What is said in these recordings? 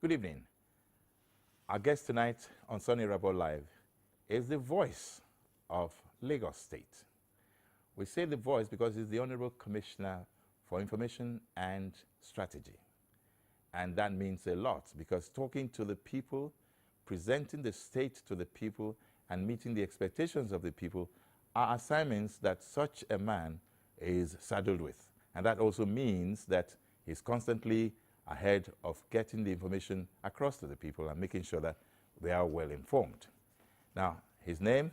Good evening. Our guest tonight on Soni Irabor Live is the voice of Lagos State. We say the voice because he's the Honorable Commissioner for Information and Strategy. And that means a lot because talking to the people, presenting the state to the people, and meeting the expectations of the people are assignments that such a man is saddled with. And that also means that he's constantly ahead of getting the information across to the people and making sure that they are well informed. Now, his name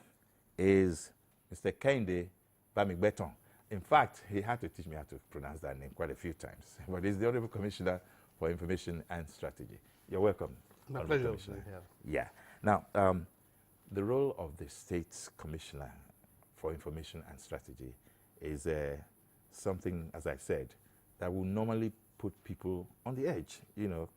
is Mr. Kehinde Bamigbetan. In fact, he had to teach me how to pronounce that name quite a few times. But he's the Honorable Commissioner for Information and Strategy. You're welcome. My pleasure. Yeah. Now, the role of the State's Commissioner for Information and Strategy is something, as I said, that will normally put people on the edge,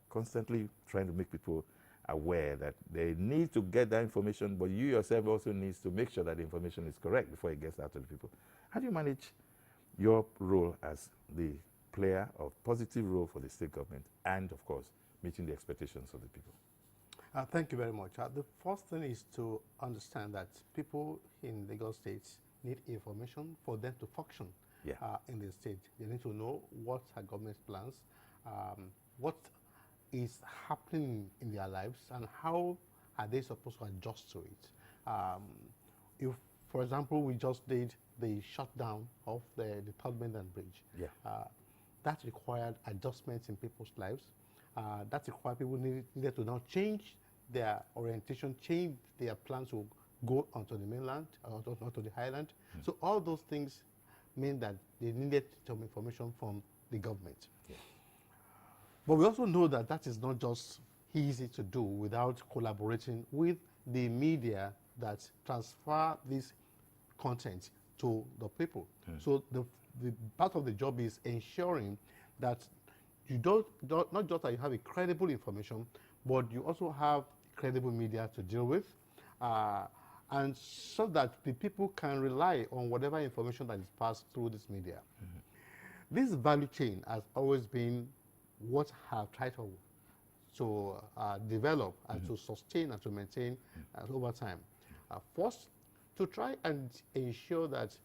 constantly trying to make people aware that they need to get that information, but you yourself also needs to make sure that the information is correct before it gets out to the people. How do you manage your role as the player of positive role for the state government and, of course, meeting the expectations of the people? Thank you very much. The first thing is to understand that people in Lagos State need information for them to function in the state. They need to know what are government's plans, what is happening in their lives, and how are they supposed to adjust to it. If, for example, we just did the shutdown of the Third Mainland Bridge, that required adjustments in people's lives. That required people needed to now change their orientation, change their plans to go onto the mainland, onto the highland. So all those things mean that they needed some information from the government. But we also know that that is not just easy to do without collaborating with the media that transfer this content to the people. So the part of the job is ensuring that you not just that you have a credible information, but you also have credible media to deal with, and so that the people can rely on whatever information that is passed through this media. This value chain has always been what I have tried to develop and to sustain and to maintain over time. First, to try and ensure that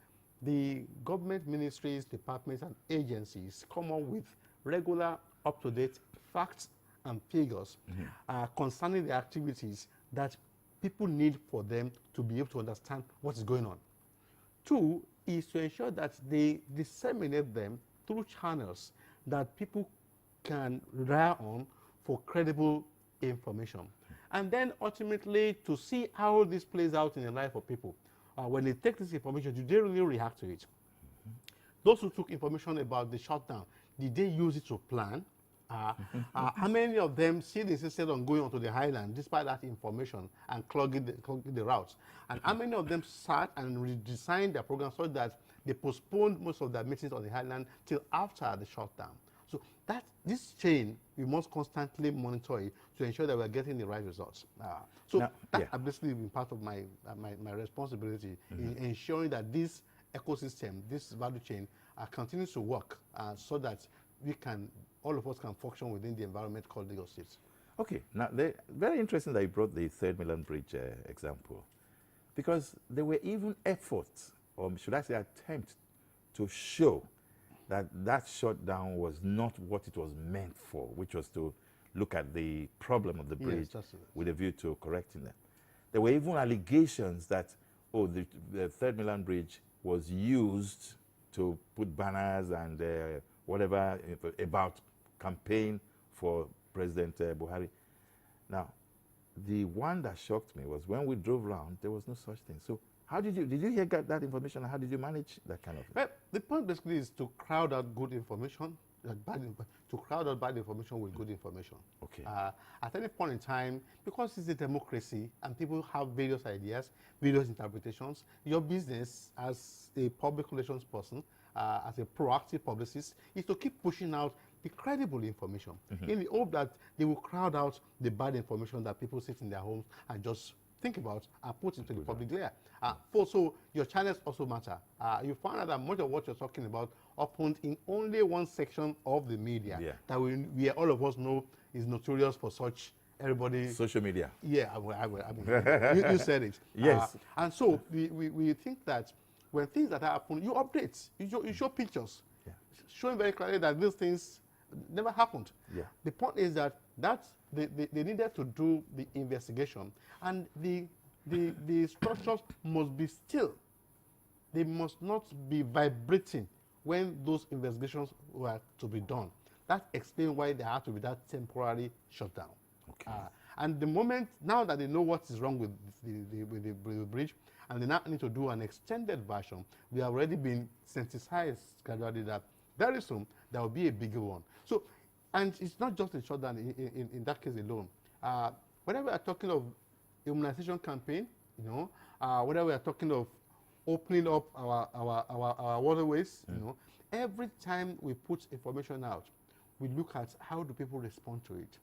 the government ministries, departments, and agencies come up with regular, up-to-date facts and figures concerning the activities that people need for them to be able to understand what is going on. Two is to ensure that they disseminate them through channels that people can rely on for credible information. And then ultimately to see how this plays out in the life of people. When they take this information, do they really react to it? Those who took information about the shutdown, did they use it to plan? How many of them see this instead of going onto the highland despite that information and clogging the routes? And how many of them sat and redesigned their program so that they postponed most of their meetings on the highland till after the shutdown? So this chain, we must constantly monitor it to ensure that we're getting the right results. That has basically been part of my responsibility in ensuring that this ecosystem, this value chain, continues to work so that all of us can function within the environment called Lagos State. Okay, now very interesting that you brought the Third Mainland Bridge example, because there were even efforts, or should I say attempts, to show that shutdown was not what it was meant for, which was to look at the problem of the bridge with a view to correcting them. There were even allegations that, the Third Mainland Bridge was used to put banners and whatever about campaign for President Buhari. Now, the one that shocked me was when we drove around, there was no such thing. So how did you hear that information, and how did you manage that kind of thing? Well, the point basically is to crowd out good information, to crowd out bad information with good information. Okay. At any point in time, because it's a democracy and people have various ideas, various interpretations, your business as a public relations person, as a proactive publicist, is to keep pushing out the credible information in the hope that they will crowd out the bad information that people sit in their homes and just think about and put into the public layer. So your channels also matter. You find out that much of what you're talking about happened in only one section of the media that we all of us know is notorious for such. Everybody. Social media. Yeah, I mean you said it. Yes. And so we think that when things that happen, you update, you show pictures, showing very clearly that these things never happened. Yeah. The point is that they needed to do the investigation, and the structures must be still. They must not be vibrating when those investigations were to be done. That explains why there had to be that temporary shutdown. Okay. And the moment, now that they know what is wrong with the bridge, and they now need to do an extended version, we have already been sensitized gradually that very soon there will be a bigger one. So, and it's not just a shutdown in that case alone. Whether we are talking of immunization campaign, you know, whether we are talking of opening up our waterways, you know, every time we put information out, we look at how do people respond to it.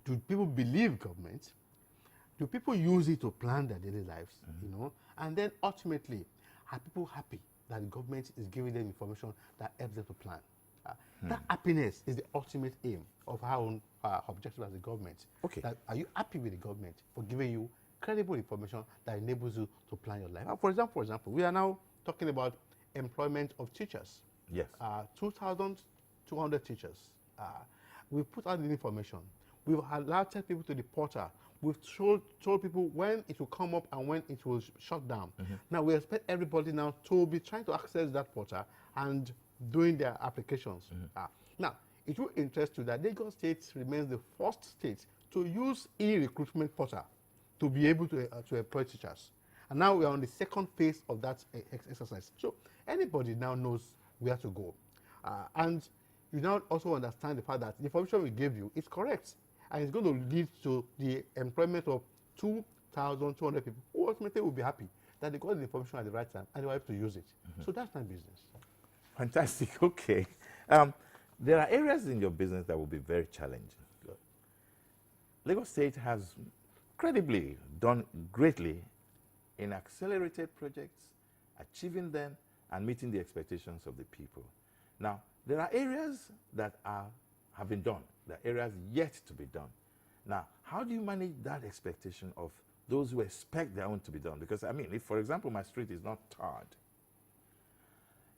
Do people believe government? Do people use it to plan their daily lives? You know, and then ultimately, are people happy that the government is giving them information that helps them to plan? That happiness is the ultimate aim of our own objective as a government. Okay. That, are you happy with the government for giving you credible information that enables you to plan your life? For example, we are now talking about employment of teachers. Yes. 2,200 teachers. We put out the information. We've alerted people to the portal. We've told people when it will come up and when it will shut down. Now we expect everybody now to be trying to access that portal and doing their applications. Now, it will interest you that Lagos State remains the first state to use e-recruitment portal to be able to employ teachers. And now we are on the second phase of that exercise. So anybody now knows where to go. And you now also understand the fact that the information we gave you is correct. And it's going to lead to the employment of 2,200 people who ultimately will be happy that they got the information at the right time and they were able to use it. So that's my business. Fantastic. Okay. There are areas in your business that will be very challenging. Lagos State has credibly done greatly in accelerated projects, achieving them, and meeting the expectations of the people. Now, there are areas that have been done. There are areas yet to be done. Now, how do you manage that expectation of those who expect their own to be done? Because, I mean, if, for example, my street is not tarred,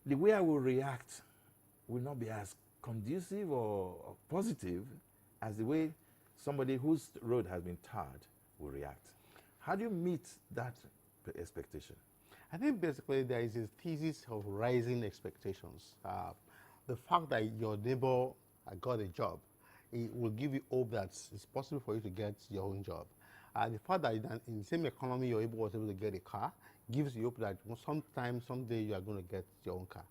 the way I will react will not be as conducive or positive as the way somebody whose road has been tarred will react. How do you meet that expectation? I think basically there is a thesis of rising expectations. The fact that your neighbor got a job, it will give you hope that it's possible for you to get your own job. The fact that in the same economy you're able to get a car gives you hope that sometime, someday you are going to get your own car.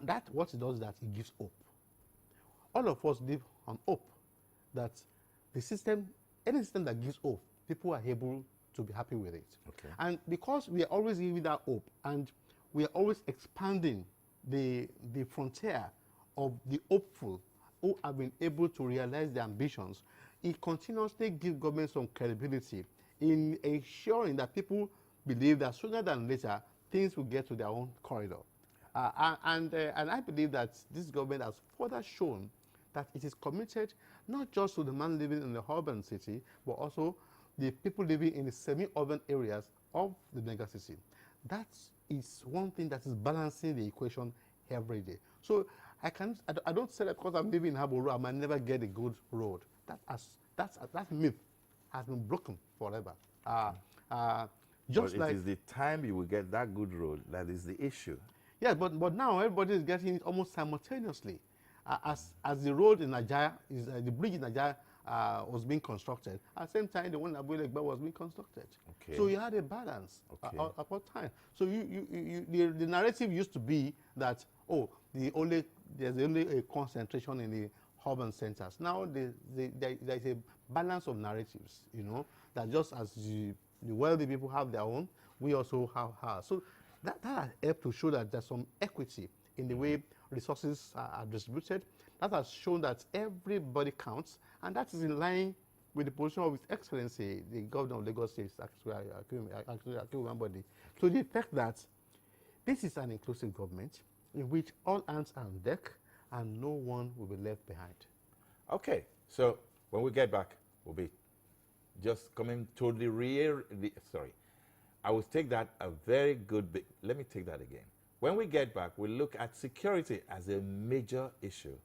That what it does is that it gives hope. All of us live on hope that the system, any system that gives hope, people are able to be happy with it. Okay. And because we are always giving that hope and we are always expanding the frontier of the hopeful who have been able to realize their ambitions, it continuously gives government some credibility in ensuring that people believe that sooner than later things will get to their own corridor. And I believe that this government has further shown that it is committed not just to the man living in the urban city, but also the people living in the semi-urban areas of the megacity. That is one thing that is balancing the equation every day. So I don't say that because I'm living in Harbor Road, I might never get a good road. That myth has been broken forever. Just like it is the time you will get that good road that is the issue. Yes, but now everybody is getting it almost simultaneously. As the road in Nigeria, the bridge in Nigeria was being constructed, at the same time the one in Ambode was being constructed. Okay. So you had a balance about time. So the narrative used to be that, oh, there's only a concentration in the urban centers. Now there's a balance of narratives, you know, that just as the wealthy people have their own, we also have ours. So that has helped to show that there's some equity in the way resources are distributed. That has shown that everybody counts, and that is in line with the position of His Excellency, the Governor of Lagos State, actually Ambode, to the effect that this is an inclusive government in which all hands are on deck and no one will be left behind. Okay, so when we get back, we'll be just coming to the rear. Sorry, I will take that a very good bit. Let me take that again. When we get back, we'll look at security as a major issue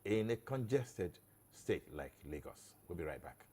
in a congested state like Lagos. We'll be right back.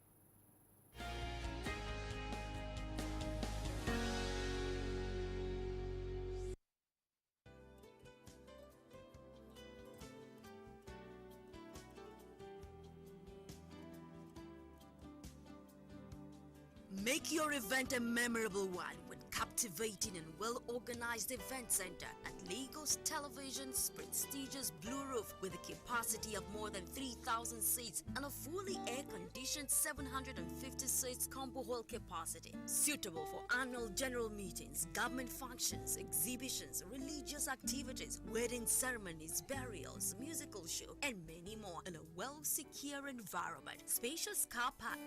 Make your event a memorable one with captivating and well-organized event center at Lagos Television's prestigious Blue Roof with a capacity of more than 3,000 seats and a fully air-conditioned 750 seats combo hall capacity. Suitable for annual general meetings, government functions, exhibitions, religious activities, wedding ceremonies, burials, musical show, and many more in a well-secure environment. Spacious car park,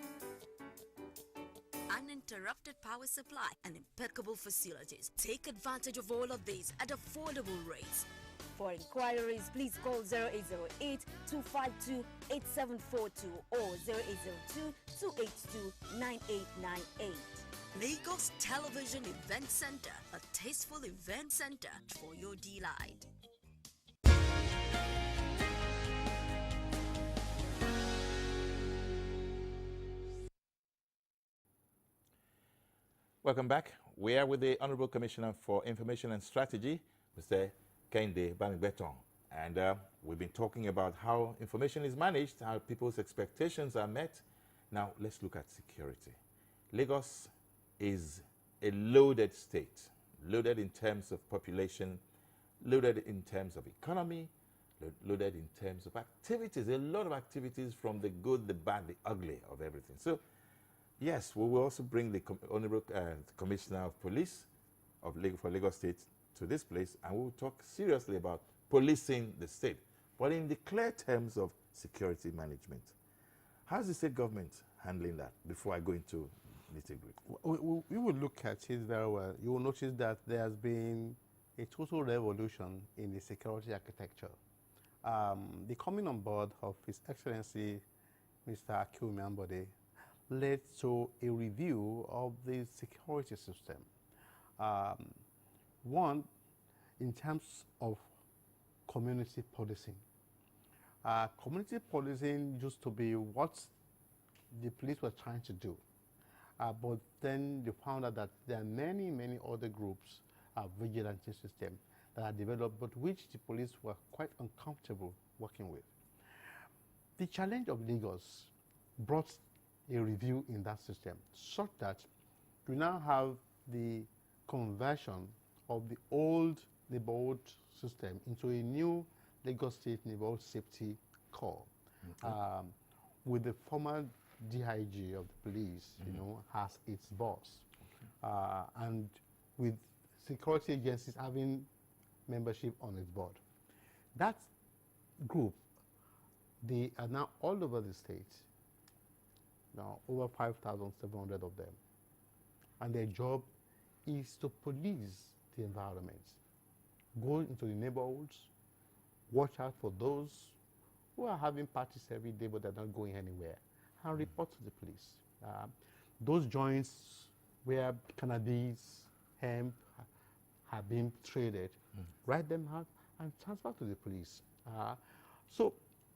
uninterrupted power supply, and impeccable facilities. Take advantage of all of these at affordable rates. For inquiries, please call 0808-252-8742 or 0802-282-9898. Lagos Television Event Center, a tasteful event center for your delight. Welcome back. We are with the Honorable Commissioner for Information and Strategy, Mr. Kehinde Bamigbetan. And we've been talking about how information is managed, how people's expectations are met. Now, let's look at security. Lagos is a loaded state, loaded in terms of population, loaded in terms of economy, loaded in terms of activities, a lot of activities from the good, the bad, the ugly of everything. So, yes, we will also bring the Honorable Commissioner of Police for Lagos State to this place, and we will talk seriously about policing the state, but in the clear terms of security management. How's the state government handling that before I go into nitty-gritty? We will look at it very well. You will notice that there has been a total revolution in the security architecture. The coming on board of His Excellency Mr. Ambode led to a review of the security system. One, in terms of community policing. Community policing used to be what the police were trying to do. But then you found out that there are many, many other groups, vigilante system, that are developed, but which the police were quite uncomfortable working with. The challenge of Lagos brought a review in that system, such that you now have the conversion of the old neighborhood system into a new Lagos State Neighborhood Safety Corps, with the former DIG of the police, you know, as its boss, and with security agencies having membership on its board. That group, they are now all over the state. Now, over 5,700 of them. And their job is to police the environment. Go into the neighborhoods, watch out for those who are having parties every day but they're not going anywhere, and report to the police. Those joints where cannabis, hemp have been traded, write them out and transfer to the police. So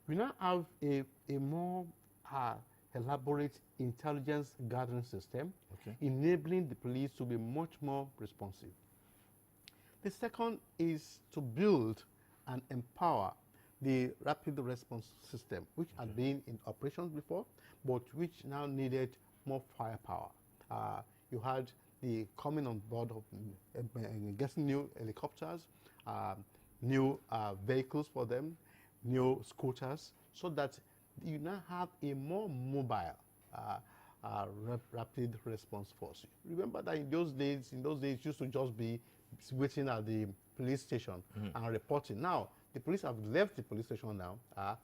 we now have a more elaborate intelligence gathering system, enabling the police to be much more responsive. The second is to build and empower the rapid response system, which had been in operations before, but which now needed more firepower. You had the coming on board of getting new helicopters, new vehicles for them, new scooters, so that you now have a more mobile rapid response force. Remember that in those days, it used to just be waiting at the police station and reporting. Now, the police have left the police station now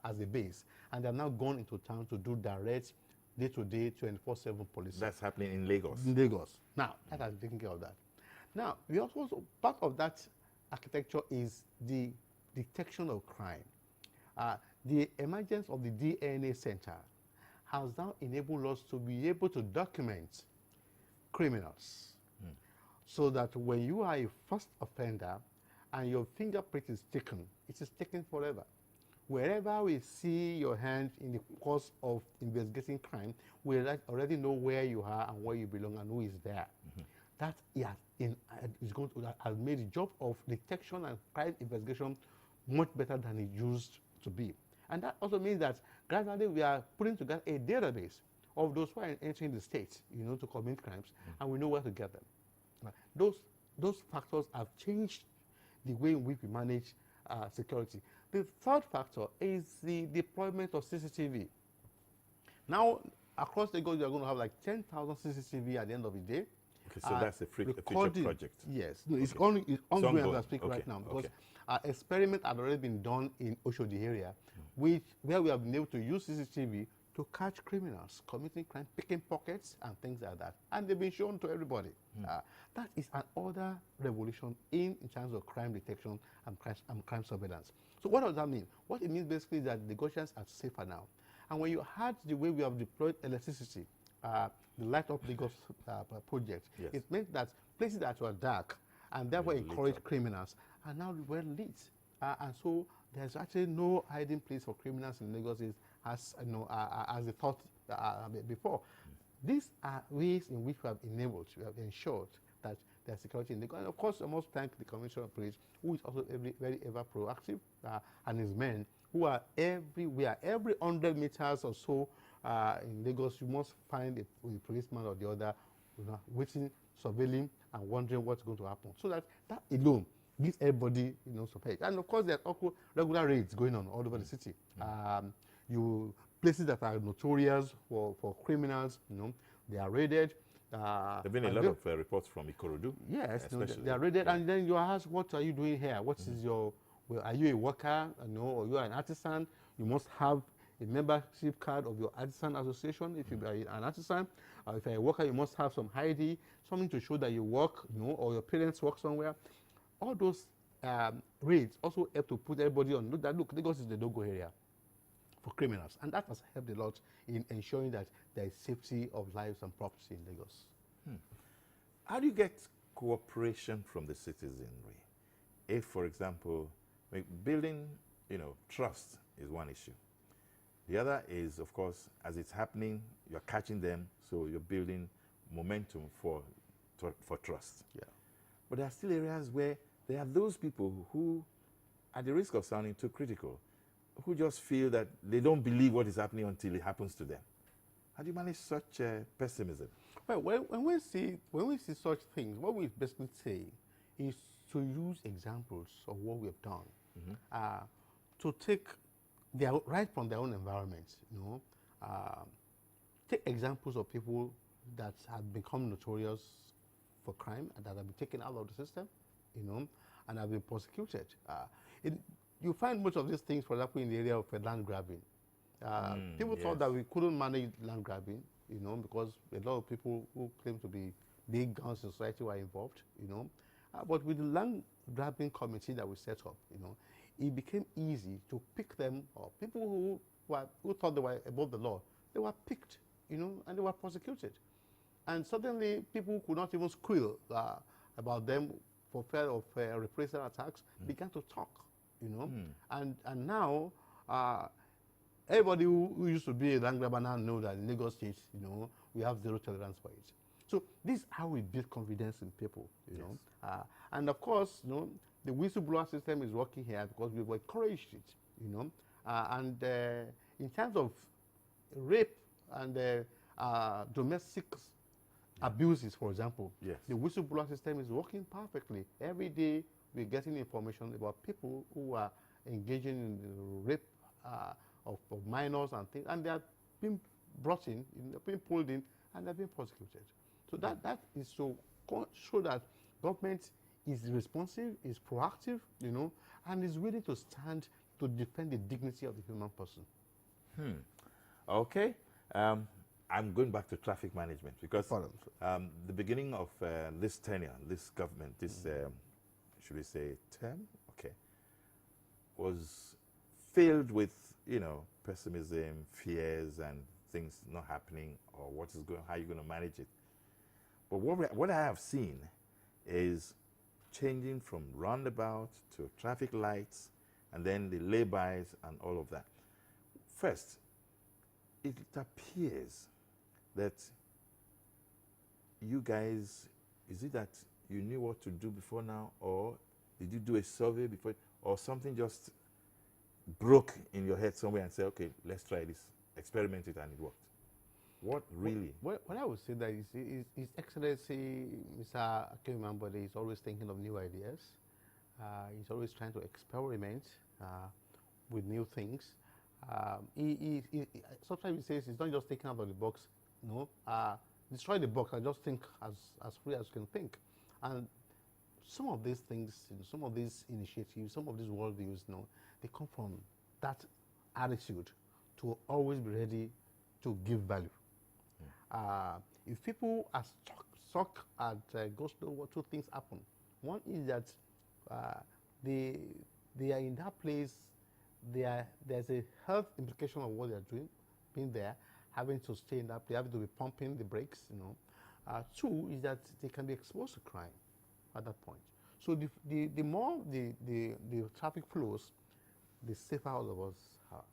as a base, and they're now gone into town to do direct day-to-day, 24/7 policing. That's happening in Lagos. In Lagos. Now, that has taken care of that. Now, we also, part of that architecture is the detection of crime. The emergence of the DNA Center has now enabled us to be able to document criminals so that when you are a first offender and your fingerprint is taken, it is taken forever. Wherever we see your hand in the course of investigating crime, we already know where you are and where you belong and who is there. That is going to has made the job of detection and crime investigation much better than it used to be. And that also means that gradually we are putting together a database of those who are entering the state, to commit crimes, and we know where to get them. Those factors have changed the way in which we manage security. The third factor is the deployment of CCTV. Now, across Lagos, you are going to have like 10,000 CCTV at the end of the day. Okay, so that's a future project. Yes, no, it's ongoing as I speak right now, because our experiment had already been done in Oshodi area, where we have been able to use CCTV to catch criminals committing crime, picking pockets and things like that. And they've been shown to everybody. That is another revolution in terms of crime detection and crime surveillance. So what does that mean? What it means basically is that the Lagosians are safer now. And when you had the way we have deployed electricity, the Light Up Lagos project, it meant that places that were dark and therefore encouraged criminals are now well lit. And so there's actually no hiding place for criminals in Lagos as they thought before. These are ways in which we have enabled, we have ensured that there's security in Lagos. And of course, I must thank the Commissioner of Police, who is also very ever proactive, and his men, who are everywhere. Every 100 meters or so in Lagos, you must find a policeman or the other waiting, surveilling, and wondering what's going to happen. So that alone gives everybody support. And of course, there's also regular raids going on all over the city. Places that are notorious for criminals, they are raided. There have been a lot of reports from Ikorodu. Yes, they are raided, and then you ask, what are you doing here? What is your, are you a worker, or you are an artisan? You must have a membership card of your artisan association if you are an artisan. If you're a worker, you must have some ID, something to show that you work, or your parents work somewhere. All those raids also help to put everybody on. Look, Lagos is the no-go area for criminals, and that has helped a lot in ensuring that there is safety of lives and property in Lagos. How do you get cooperation from the citizenry? If, for example, building, trust is one issue. The other is, of course, as it's happening, you're catching them, so you're building momentum for trust. Yeah. But there are still areas where there are those people who, at the risk of sounding too critical, who just feel that they don't believe what is happening until it happens to them. How do you manage such pessimism? Well, when we see such things, what we basically say is to use examples of what we have done, to take right from their own environment. Take examples of people that have become notorious for crime and that have been taken out of the system, and have been prosecuted. You find most of these things, for example, in the area of land grabbing. People thought that we couldn't manage land grabbing, because a lot of people who claim to be big guns in society were involved, but with the land grabbing committee that we set up, it became easy to pick them up. People who thought they were above the law, they were picked, and they were prosecuted. And suddenly, people who could not even squeal about them for fear of reprisal attacks began to talk. And now everybody who used to be a land grabber now know that in Lagos State, we have zero tolerance for it. So this is how we build confidence in people, and of course, the whistleblower system is working here because we've encouraged it, and in terms of rape and domestic abuses, for example, the whistleblower system is working perfectly. Every day, we're getting information about people who are engaging in rape of minors and things, and they are being brought in, being pulled in, and they're being prosecuted. So that is to show that government is responsive, is proactive, and is willing to stand to defend the dignity of the human person. Okay. I'm going back to traffic management because the beginning of this tenure, this government, this, should we say, term? Okay, was filled with, pessimism, fears, and things not happening, or what is going, how you're going to manage it. But what I have seen is changing from roundabout to traffic lights, and then the laybys and all of that. First, it appears that you guys, is it that you knew what to do before now, or did you do a survey before, or something just broke in your head somewhere and said, okay, let's try this, experiment it, and it worked? What really? What I would say that is His Excellency Mr. Ambode is always thinking of new ideas. He's always trying to experiment with new things. Sometimes he says it's not just thinking out of the box, destroy the box and just think as free as you can think. And some of these things, some of these initiatives, some of these worldviews, they come from that attitude to always be ready to give value. If people are stuck at go slow, two things happen. One is that they are in that place. There's a health implication of what they are doing, being there, having to stay in that place, having to be pumping the brakes. Two is that they can be exposed to crime at that point. So the more the traffic flows, the safer all of us are.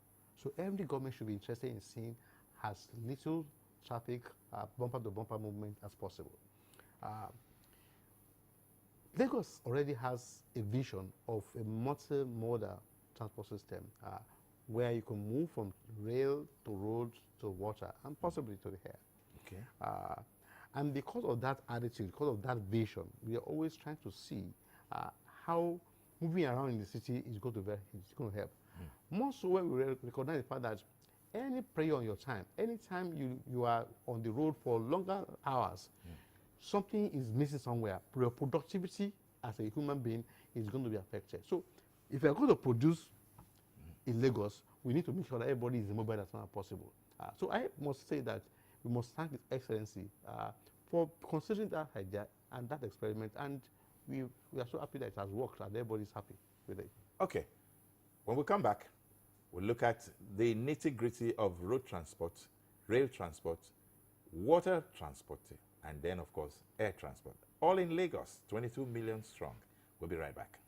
So every government should be interested in seeing as little traffic, bumper-to-bumper movement as possible. Lagos already has a vision of a multimodal transport system where you can move from rail to road to water and possibly to the air. Okay. And because of that attitude, because of that vision, we are always trying to see how moving around in the city is going to help. More so when we recognize the fact that any pressure on your time, anytime you are on the road for longer hours, something is missing somewhere. Your productivity as a human being is going to be affected. So if we are going to produce in Lagos, we need to make sure that everybody is mobile as much as possible. So I must say that we must thank His Excellency for considering that idea and that experiment, and we are so happy that it has worked and everybody is happy with it. Okay. When we come back, we'll look at the nitty-gritty of road transport, rail transport, water transport, and then, of course, air transport. All in Lagos, 22 million strong. We'll be right back.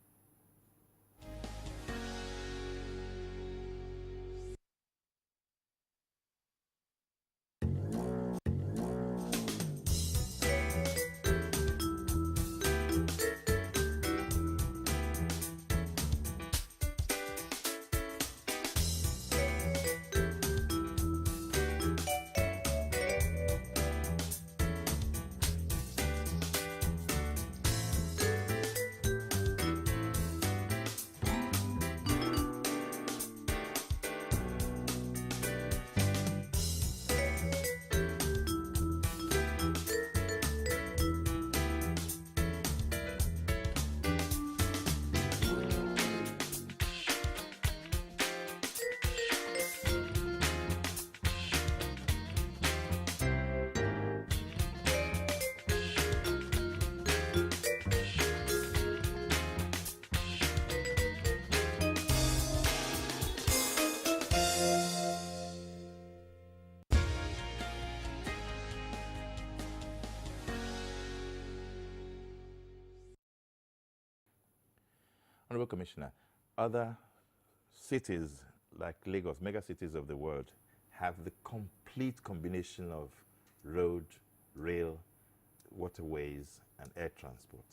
Honorable Commissioner, other cities like Lagos, mega cities of the world, have the complete combination of road, rail, waterways, and air transport.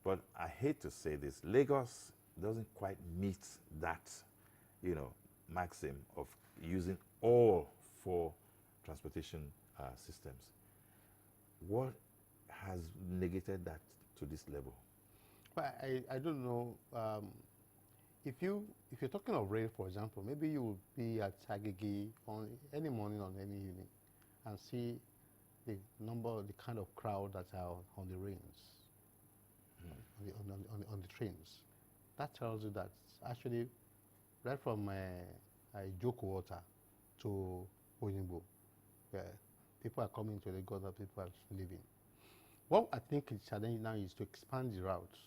But I hate to say this, Lagos doesn't quite meet that, maxim of using all four transportation systems. What has negated that to this level? Well, I don't know. If you're talking of rail, for example, maybe you would be at Agege on any morning or any evening and see the kind of crowd that are on the rails, on the trains. That tells you that actually, right from Joko Water to Oyingbo, People are coming to Lagos and people are leaving. What I think is challenge now is to expand the routes.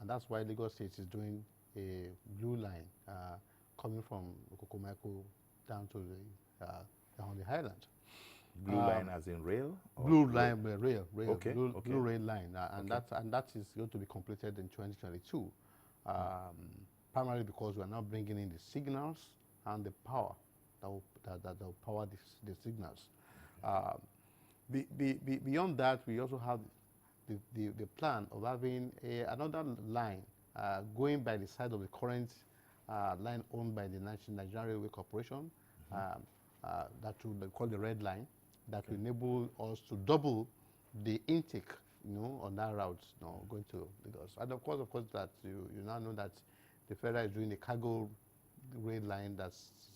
And that's why Lagos State is doing a blue line coming from Okokomaiko down to down the highland. Blue line as in rail? Blue line, rail. Okay, Blue okay. rail line, and that is going to be completed in 2022. Primarily because we are now bringing in the signals and the power that will power the signals. Beyond that, we also have the plan of having another line going by the side of the current line owned by the Nigerian Railway Corporation, that we call the red line, that will enable us to double the intake, on that route, going to Lagos. And of course, that you now know that the federal is doing a cargo rail line that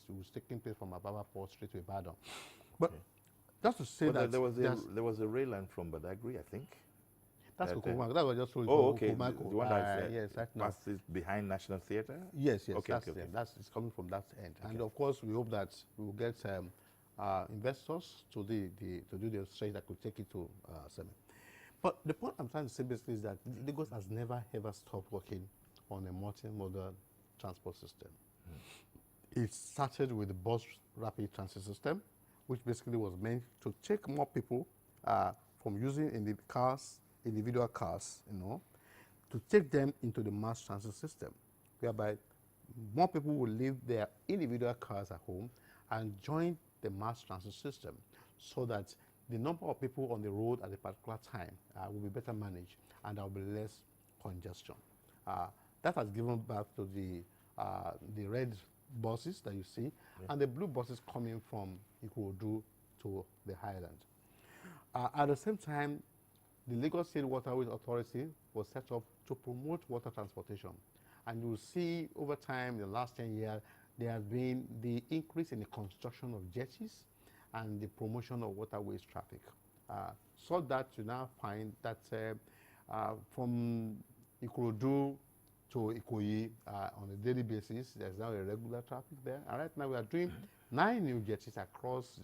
was taking place from Ababa Port straight to Ibadan. But just to say that there was a rail line from Badagry, I think. That's Okomaiko. That was just told. Oh, okay. Okomaiko. The one that's yes, right now. passes behind National Theatre. Yes. Okay, That's it's coming from that end. Okay. And of course, we hope that we will get investors to do the stretch that could take it to Seme. But the point I'm trying to say basically is that Lagos has never ever stopped working on a multimodal transport system. It started with the bus rapid transit system, which basically was meant to take more people from using individual cars, to take them into the mass transit system, whereby more people will leave their individual cars at home and join the mass transit system, so that the number of people on the road at a particular time will be better managed and there will be less congestion. That has given birth to the red buses that you see, and the blue buses coming from Ikorodu to the highland. At the same time, the Lagos State Waterways Authority was set up to promote water transportation. And you will see over time, in the last 10 years, there has been the increase in the construction of jetties and the promotion of waterways traffic. So that you now find that from Ikorodu to Ikoyi on a daily basis, there's now a regular traffic there. And right now we are doing 9 new jetties across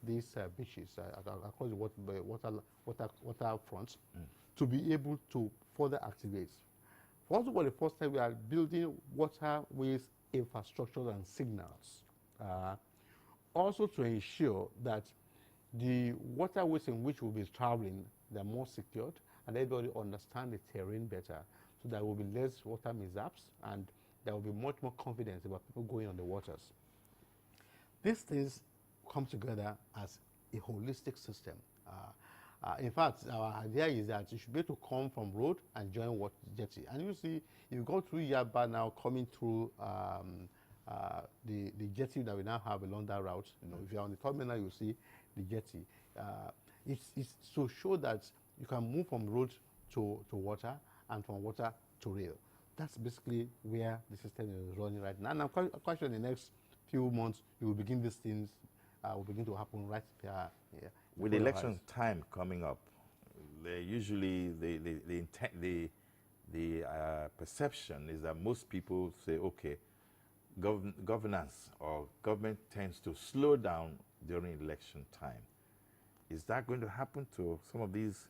these beaches, across the waterfronts, to be able to further activate. Also, for the first time, we are building waterways infrastructure and signals. Also to ensure that the waterways in which we'll be traveling, they're more secured, and everybody understand the terrain better, so there will be less water mishaps, and there will be much more confidence about people going on the waters. These things come together as a holistic system. In fact, our idea is that you should be able to come from road and join what jetty. And you see, if you go through Yaba now, coming through the jetty that we now have along that route, if you're on the terminal, you see the jetty. It's to show that you can move from road to water and from water to rail. That's basically where the system is running right now. And I'm quite sure in the next few months, you will begin these things will begin to happen right here. With election time coming up, usually the perception is that most people say, okay, governance or government tends to slow down during election time. Is that going to happen to some of these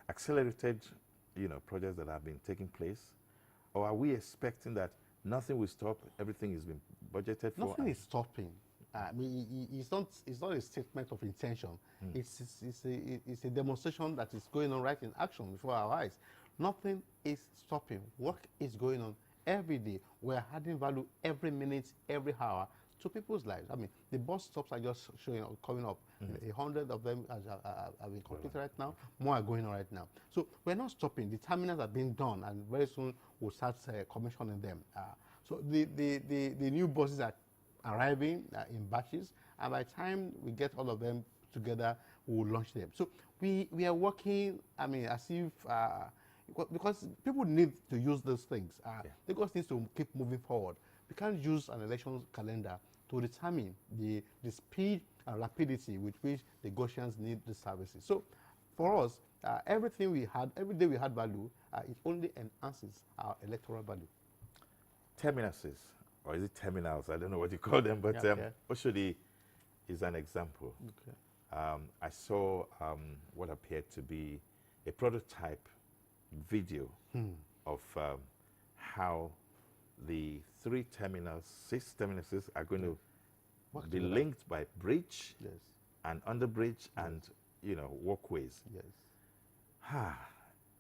accelerated, projects that have been taking place? Or are we expecting that nothing will stop, everything has been budgeted for? Nothing is stopping. It's not a statement of intention. It's a demonstration that is going on right in action before our eyes. Nothing is stopping. Work is going on every day. We're adding value every minute, every hour to people's lives. The bus stops are just coming up. 100 of them have been completed right now. More are going on right now. So we're not stopping. The terminals are being done, and very soon we'll start commissioning them. So the new buses are arriving in batches, and by the time we get all of them together, we will launch them. So we are working, as if, because people need to use those things. Lagos needs to keep moving forward. We can't use an election calendar to determine the speed and rapidity with which the Lagosians need the services. So for us, every day we had value, it only enhances our electoral value. Terminuses, or is it terminals? I don't know what you call them, but Oshodi is an example. Okay. I saw what appeared to be a prototype video of how the 3 terminals, 6 terminals are going to be linked by bridge and under bridge and, you know, walkways. Yes.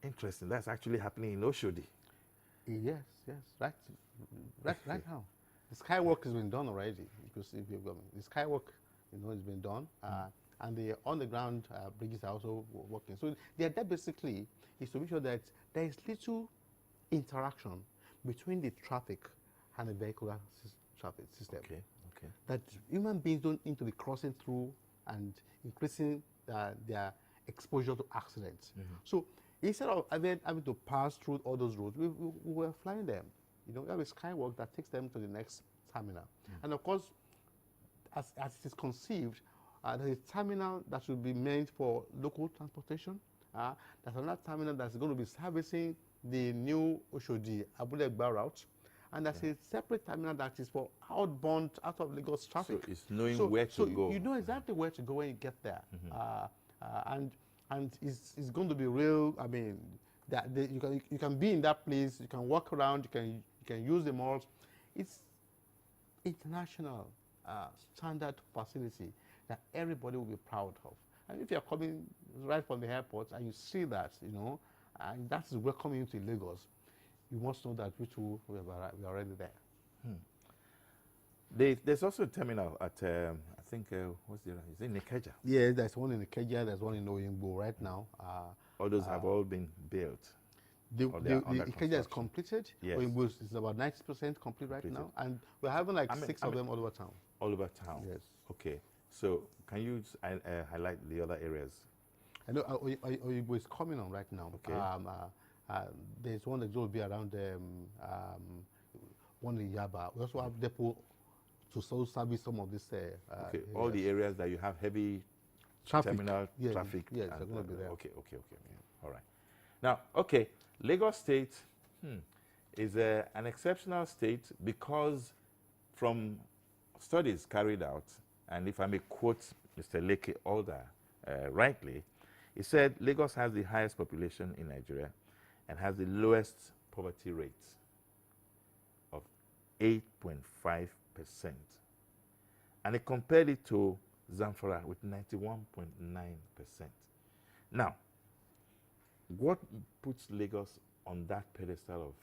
Interesting. That's actually happening in Oshodi. Yes, right now. The skywalk has been done already. You can see the skywalk, you know, has been done, and the underground bridges are also working. So the idea basically is to make sure that there is little interaction between the traffic and the vehicular traffic system. Okay. That human beings don't need to be crossing through and increasing their exposure to accidents. So instead of having to pass through all those roads, we were flying them. You know, we have a skywalk that takes them to the next terminal. And of course, as it is conceived, there is a terminal that should be meant for local transportation. There's another terminal that's going to be servicing the new Oshodi Ambode route. And there's a separate terminal that is for outbound, out of Lagos traffic. So it's knowing where to go. You know exactly where to go when you get there. And it's going to be real. I mean, you can be in that place. You can walk around. You can use the malls. It's international standard facility that everybody will be proud of. And if you're coming right from the airport and you see that, you know, and that is welcoming you to Lagos, you must know that we are already there. There's also a terminal at, I think, what's the other? Is it Ikeja? Yeah, there's one in Ikeja, there's one in Oyingbo right now. All those have all been built. The Ikeja is completed. Yes. Oyingbo is about 90% complete right now. And we're having like 6 of them all over town. All over town? Yes. Okay. So can you highlight the other areas? I know Oyingbo is coming on right now. Okay. There's one that's going to be around one in Yaba. We also have depot to service some of this. Okay, all the areas that you have heavy terminal traffic. Yes, they're going to be there. Okay. Yeah. All right. Now, okay, Lagos State is an exceptional state because from studies carried out, and if I may quote Mr. Leke Alder rightly, he said Lagos has the highest population in Nigeria and has the lowest poverty rate of 8.5%. And he compared it to Zamfara with 91.9%. Now, what puts Lagos on that pedestal of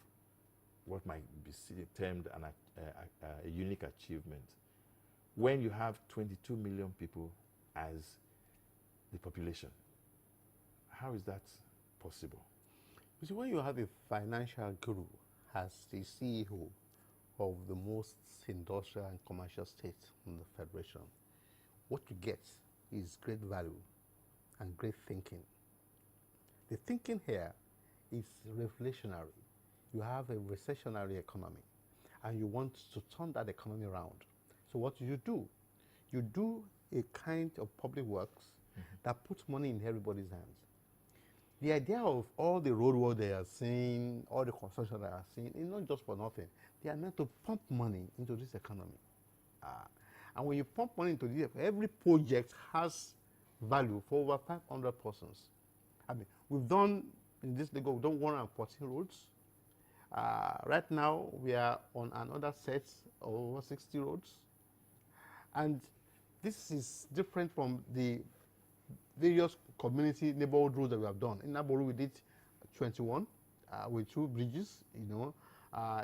what might be termed a unique achievement when you have 22 million people as the population? How is that possible? You see, when you have a financial guru as the CEO of the most industrial and commercial state in the Federation, what you get is great value and great thinking. The thinking here is revolutionary. You have a recessionary economy, and you want to turn that economy around. So what do? You do a kind of public works that puts money in everybody's hands. The idea of all the road work they are seeing, all the construction they are seeing, is not just for nothing. They are meant to pump money into this economy. And when you pump money into this, every project has value for over 500 persons. I mean, we've done, in this Lagos, we've done 114 roads. Right now, we are on another set of over 60 roads. And this is different from the various community neighborhood roads that we have done. In Ambode, we did 21 with 2 bridges, you know.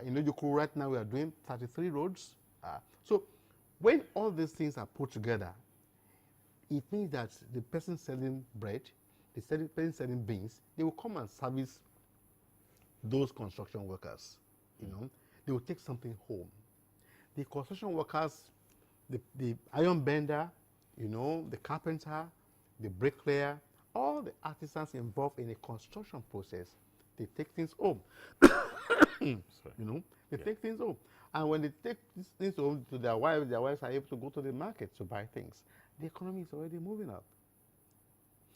In Ojukwu, right now, we are doing 33 roads. So when all these things are put together, it means that the person selling bread, the person selling beans, they will come and service those construction workers, you know. They will take something home. The construction workers, the iron bender, you know, the carpenter, the bricklayer, all the artisans involved in the construction process, they take things home. You know, they take things home. And when they take these things home to their wives are able to go to the market to buy things. The economy is already moving up.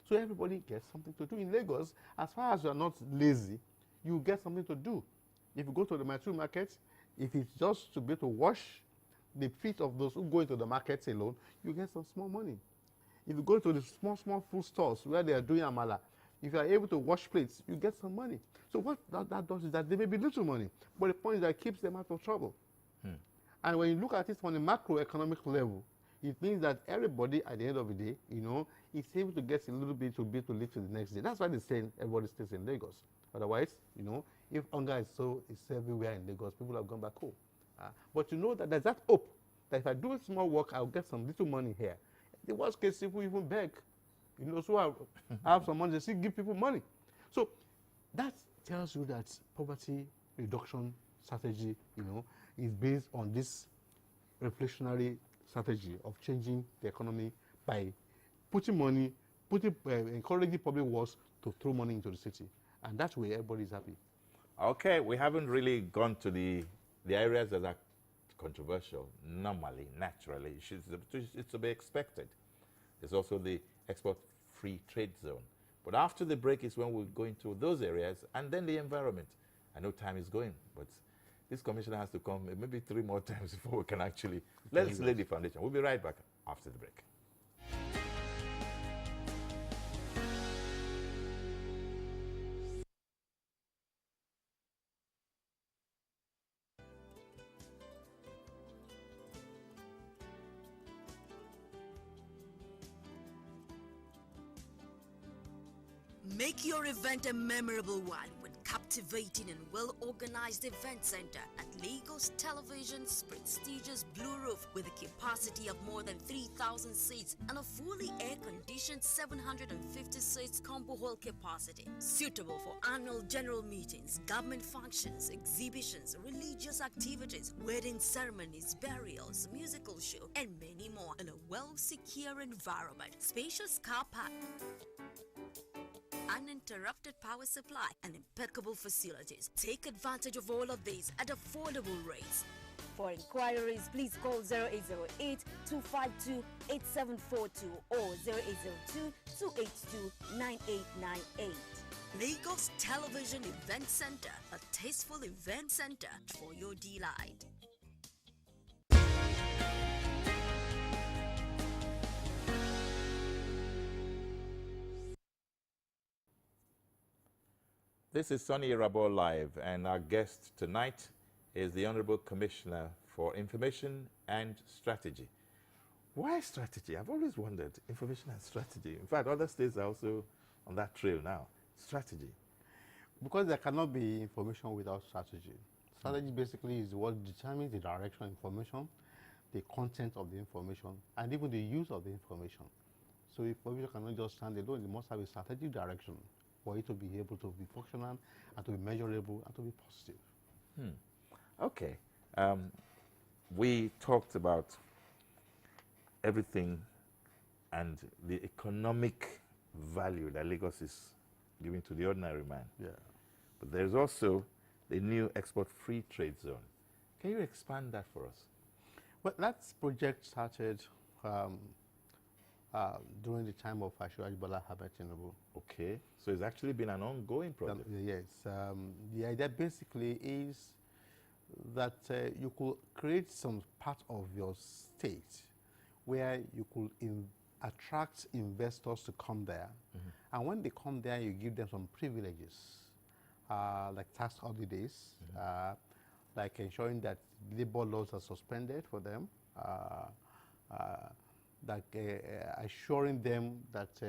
So everybody gets something to do. In Lagos, as far as you are not lazy, you get something to do. If you go to the Maitu market, if it's just to be able to wash the feet of those who go into the markets alone, you get some small money. If you go to the small food stores where they are doing amala, if you are able to wash plates, you get some money. So what that does is that there may be little money, but the point is that it keeps them out of trouble. And when you look at it from a macroeconomic level, it means that everybody at the end of the day, is able to get a little bit to be to live to the next day. That's why they're saying everybody stays in Lagos. Otherwise, if hunger is everywhere in Lagos, people have gone back home. But you know that there's that hope that if I do small work, I'll get some little money here. The worst case, people even beg. So I have some money, they still give people money. So that tells you that poverty reduction strategy, is based on this reflectionary strategy of changing the economy by putting money, encouraging public works to throw money into the city. And that way, everybody is happy. Okay, we haven't really gone to the areas that are controversial. Normally, naturally, it's to be expected. There's also the export free trade zone. But after the break is when we'll go into those areas, and then the environment. I know time is going, but this commissioner has to come maybe 3 more times before we can actually let's lay the foundation. We'll be right back after the break. Make your event a memorable one with captivating and well-organized event center at Lagos Television's prestigious Blue Roof with a capacity of more than 3,000 seats and a fully air-conditioned 750 seats combo hall capacity. Suitable for annual general meetings, government functions, exhibitions, religious activities, wedding ceremonies, burials, musical show, and many more in a well-secure environment. Spacious car park, uninterrupted power supply, and impeccable facilities. Take advantage of all of these at affordable rates. For inquiries, please call 0808-252-8742 or 0802-282-9898. Lagos Television Event Center, a tasteful event center for your delight. This is Soni Irabor Live, and our guest tonight is the Honorable Commissioner for Information and Strategy. Why strategy? I've always wondered, information and strategy. In fact, other states are also on that trail now. Strategy. Because there cannot be information without strategy. Strategy basically is what determines the direction of information, the content of the information, and even the use of the information. So information cannot just stand alone. It must have a strategic direction for it to be able to be functional and to be measurable and to be positive. Okay. We talked about everything and the economic value that Lagos is giving to the ordinary man. Yeah. But there's also the new export free trade zone. Can you expand that for us? Well, that project started during the time of Ashwari Bola Ahmed Tinubu. Okay, so it's actually been an ongoing project. Yes, the idea basically is that you could create some part of your state where you could attract investors to come there. And when they come there, you give them some privileges, like tax holidays, like ensuring that labor laws are suspended for them, assuring them that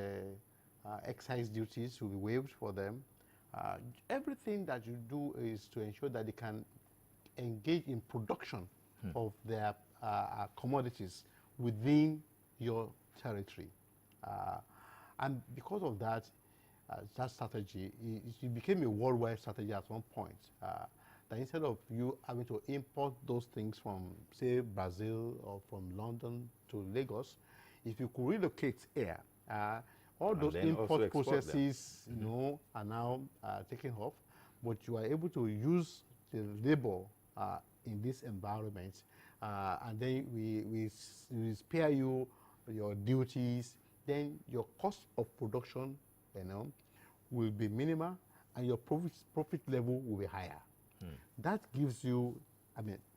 excise duties will be waived for them. Everything that you do is to ensure that they can engage in production of their commodities within your territory. And because of that, that strategy, it became a worldwide strategy at one point. That instead of you having to import those things from, say, Brazil or from London to Lagos, if you could relocate here, all and those import processes, are now taken off, but you are able to use the labor in this environment, and then we spare you your duties. Then your cost of production, will be minimal, and your profit level will be higher. That gives you,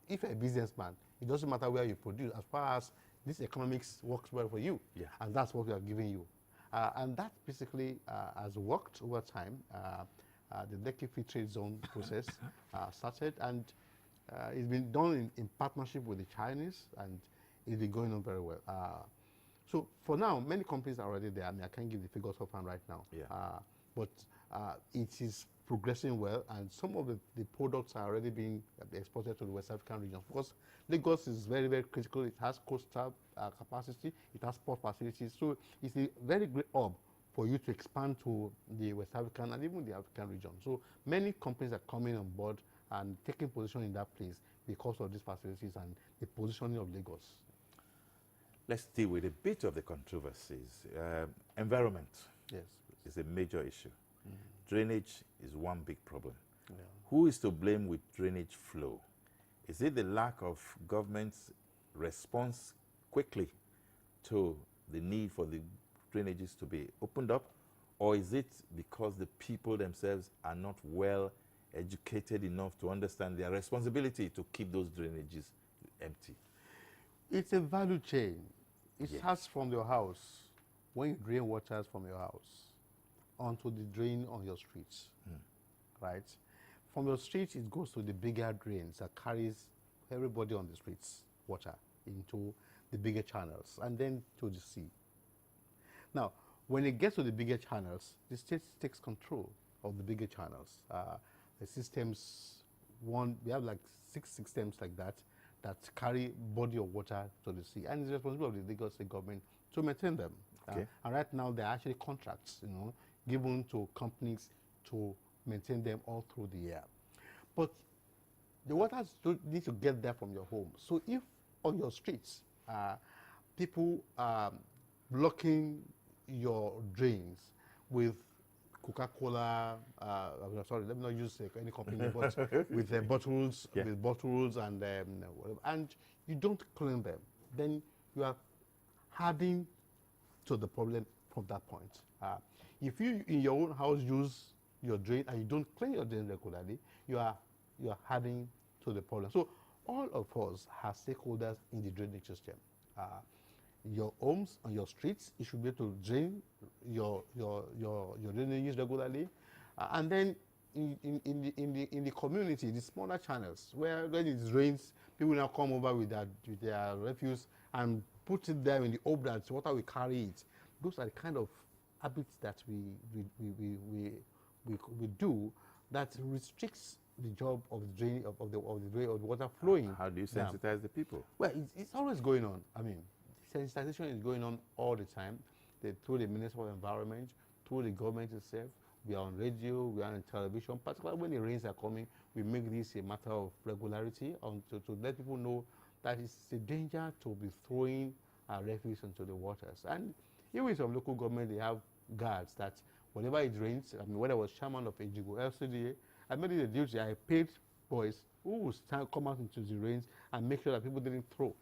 if you're a businessman, it doesn't matter where you produce, as far as this economics works well for you. Yeah. And that's what we are giving you. And that basically has worked over time. The Lekki Free Trade Zone process started, and it's been done in partnership with the Chinese, and it's been going on very well. So for now, many companies are already there. I mean, I can't give the figures offhand right now. Yeah. But it is progressing well, and some of the products are already being exported to the West African region. Because Lagos is very, very critical. It has coastal capacity. It has port facilities. So it's a very great hub for you to expand to the West African and even the African region. So many companies are coming on board and taking position in that place because of these facilities and the positioning of Lagos. Let's deal with a bit of the controversies. Environment Yes. is a major issue. Drainage is one big problem. Yeah. Who is to blame with drainage flow? Is it the lack of government's response quickly to the need for the drainages to be opened up, or is it because the people themselves are not well educated enough to understand their responsibility to keep those drainages empty? It's a value chain. It Yes. starts from your house, when you drain waters from your house, onto the drain on your streets, right? From your streets, it goes to the bigger drains that carries everybody on the streets water into the bigger channels, and then to the sea. Now, when it gets to the bigger channels, the state takes control of the bigger channels. The systems, we have like 6 systems like that carry body of water to the sea, and it's responsibility of the Lagos State government to maintain them. Okay. And right now, there are actually contracts, given to companies to maintain them all through the year. But the water needs to get there from your home. So if on your streets, people are blocking your drains with Coca-Cola, sorry, let me not use any company, but with bottles, Yeah. with bottles and whatever, and you don't clean them, then you are adding to the problem from that point. If you in your own house use your drain and you don't clean your drain regularly, you are adding to the problem. So all of us have stakeholders in the drainage system. Your homes and your streets, you should be able to drain your drainages regularly, and then in the community, the smaller channels where when it rains, people now come over with their refuse and put it there in the hope that water will carry it. Those are the kind of habits that we do that restricts the job of the drain of the water flowing. How do you sensitize the people? Well, it's always going on. I mean, sensitization is going on all the time. Through the Ministry of Environment, through the government itself. We are on radio, we are on television. Particularly when the rains are coming, we make this a matter of regularity to let people know that it's a danger to be throwing refuse into the waters. And even some local government, they have guards that whenever it rains, I mean, when I was chairman of Ejigo LCDA, I made it a duty. I paid boys who would come out into the rains and make sure that people didn't throw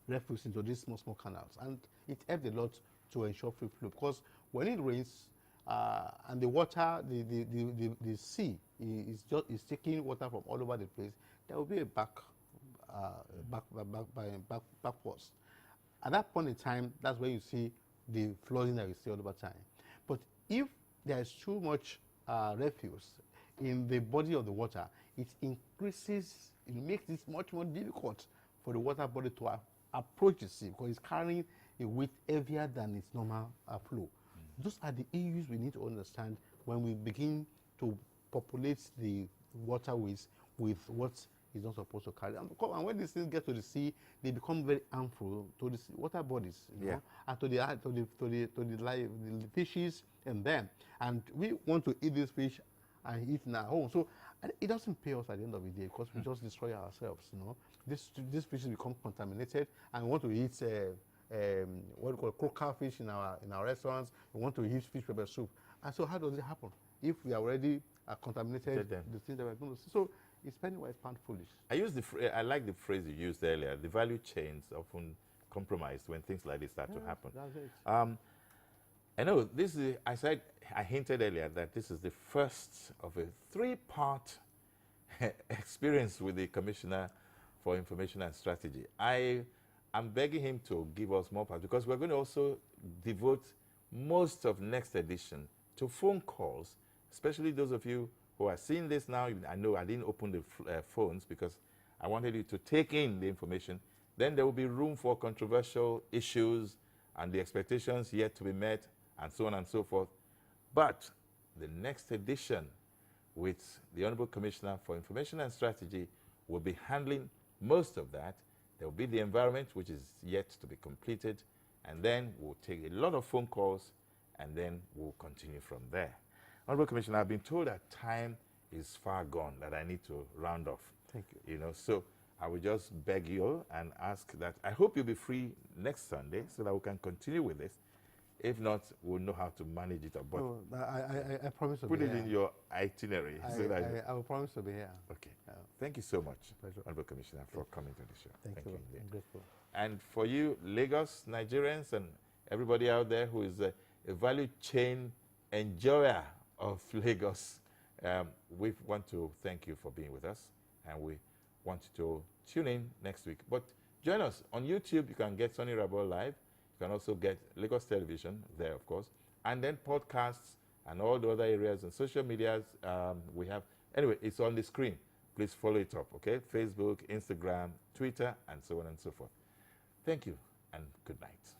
refuse into these small canals. And it helped a lot to ensure free flow, because when it rains and the water, the sea is taking water from all over the place, there will be a back force. At that point in time, that's where you see the flooding that we see all over time. But if there is too much refuse in the body of the water, it increases, it makes it much more difficult for the water body to approach the sea, because it's carrying a weight heavier than its normal flow. Those are the issues we need to understand when we begin to populate the waterways with what is not supposed to carry. And when these things get to the sea, they become very harmful to the water bodies, you know, and to the fishes and them. And we want to eat this fish and eat in our home. So it doesn't pay us at the end of the day, because we just destroy ourselves, you know. These fishes become contaminated, and we want to eat what we call croaker fish in our restaurants. We want to eat fish pepper soup. And so how does it happen if we are already contaminated the things that we're going to see? So it's penny wise, pound foolish. I like the phrase you used earlier. The value chains often compromised when things like this start to happen. That's it. I know this is. I hinted earlier that this is the first of a 3-part experience with the Commissioner for Information and Strategy. I I'm begging him to give us more part because we're going to also devote most of next edition to phone calls, especially those of you who are seeing this now. I know I didn't open the phones because I wanted you to take in the information. Then there will be room for controversial issues and the expectations yet to be met and so on and so forth. But the next edition with the Honorable Commissioner for Information and Strategy will be handling most of that. There will be the environment, which is yet to be completed, and then we'll take a lot of phone calls, and then we'll continue from there. Honorable Commissioner, I've been told that time is far gone, that I need to round off. Thank you. You know, so I will just beg you and ask that I hope you'll be free next Sunday so that we can continue with this. If not, we'll know how to manage it. But no, I promise to put be it here. in your itinerary. I will promise to be here. Okay. Thank you so much, Pleasure. Honorable Commissioner, for coming to the show. Thank you. indeed. I'm grateful. And for you, Lagos Nigerians and everybody out there who is a value chain enjoyer of Lagos, we want to thank you for being with us, and we want you to tune in next week. But join us on YouTube. You can get Soni Irabor live. You can also get Lagos Television there, of course, and then podcasts and all the other areas and social medias we have. Anyway, it's on the screen. Please follow it up, okay? Facebook, Instagram, Twitter, and so on and so forth. Thank you, and good night.